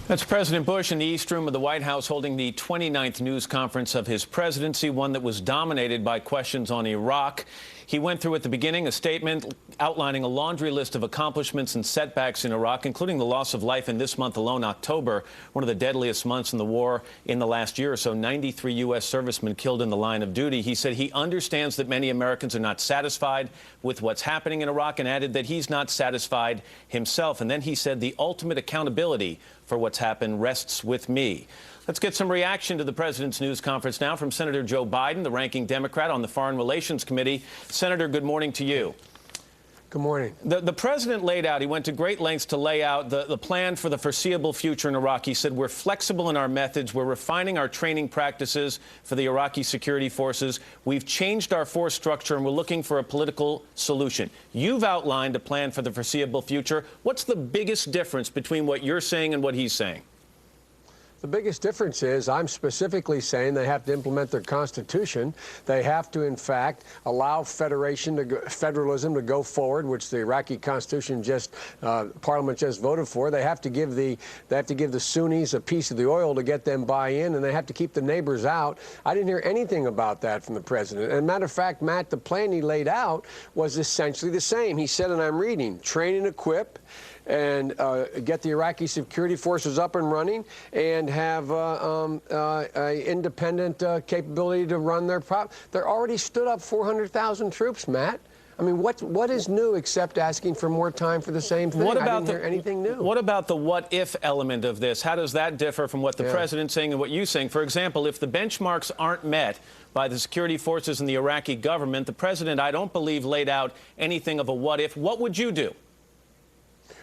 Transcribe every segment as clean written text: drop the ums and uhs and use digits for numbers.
That's President Bush in the East Room of the White House holding the 29th news conference of his presidency, one that was dominated by questions on Iraq. He went through at the beginning a statement outlining a laundry list of accomplishments and setbacks in Iraq, including the loss of life in this month alone, October, one of the deadliest months in the war in the last year or so. 93 U.S. servicemen killed in the line of duty. He said he understands that many Americans are not satisfied with what's happening in Iraq and added that he's not satisfied himself. And then he said the ultimate accountability for what's happened rests with me. Let's get some reaction to the president's news conference now from Senator Joe Biden, the ranking Democrat on the Foreign Relations Committee. Senator, good morning to you. Good morning. The president laid out, he went to great lengths to lay out the plan for the foreseeable future in Iraq. He said, we're flexible in our methods. We're refining our training practices for the Iraqi security forces. We've changed our force structure, and we're looking for a political solution. You've outlined a plan for the foreseeable future. What's the biggest difference between what you're saying and what he's saying? The biggest difference is I'm specifically saying they have to implement their Constitution. They have to, in fact, allow federalism to go forward, which the Iraqi Constitution Parliament just voted for. They have to give the Sunnis a piece of the oil to get them buy-in, and they have to keep the neighbors out. I didn't hear anything about that from the president. And matter of fact, Matt, the plan he laid out was essentially the same. He said, and I'm reading, train and equip, and get the Iraqi security forces up and running, and have independent capability to run their They're already stood up 400,000 troops, Matt. I mean, what is new except asking for more time for the same thing? I didn't hear anything new. What about the what-if element of this? How does that differ from what the president's saying and what you're saying? For example, if the benchmarks aren't met by the security forces and the Iraqi government, the president, I don't believe, laid out anything of a what-if. What would you do?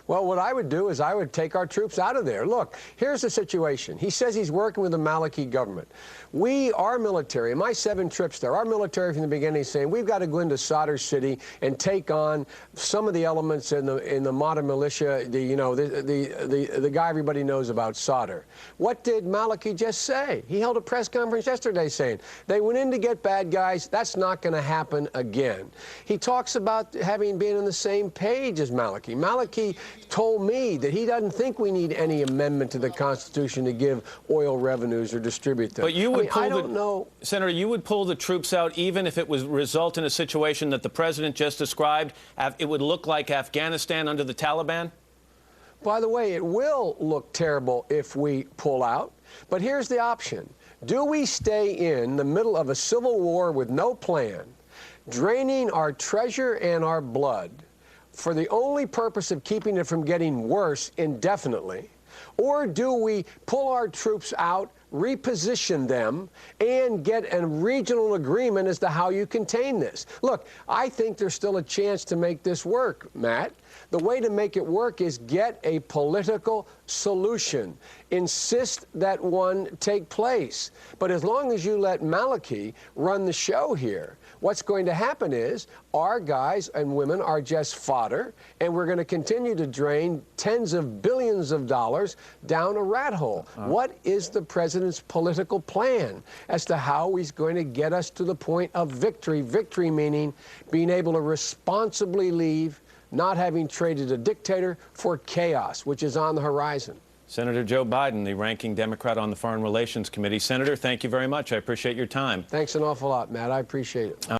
Well, what I would do is I would take our troops out of there. Look, here's the situation. He says he's working with the Maliki government. Our military, in my 7 trips there, our military from the beginning is saying we've got to go into Sadr City and take on some of the elements in the Mata militia, the guy everybody knows about, Sadr. What did Maliki just say? He held a press conference yesterday saying they went in to get bad guys. That's not going to happen again. He talks about having been on the same page as Maliki. Maliki told me that he doesn't think we need any amendment to the Constitution to give oil revenues or distribute them. But you would I don't know. Senator, you would pull the troops out even if it would result in a situation that the president just described. It would look like Afghanistan under the Taliban? By the way, it will look terrible if we pull out. But here's the option. Do we stay in the middle of a civil war with no plan, draining our treasure and our blood, for the only purpose of keeping it from getting worse indefinitely? Or do we pull our troops out, reposition them, and get a regional agreement as to how you contain this? Look, I think there's still a chance to make this work, Matt. The way to make it work is get a political solution. Insist that one take place. But as long as you let Maliki run the show here, what's going to happen is our guys and women are just fodder, and we're going to continue to drain tens of billions of dollars down a rat hole. What is the president's political plan as to how he's going to get us to the point of victory? Victory meaning being able to responsibly leave, not having traded a dictator for chaos, which is on the horizon. Senator Joe Biden, the ranking Democrat on the Foreign Relations Committee. Senator, thank you very much. I appreciate your time. Thanks an awful lot, Matt. I appreciate it.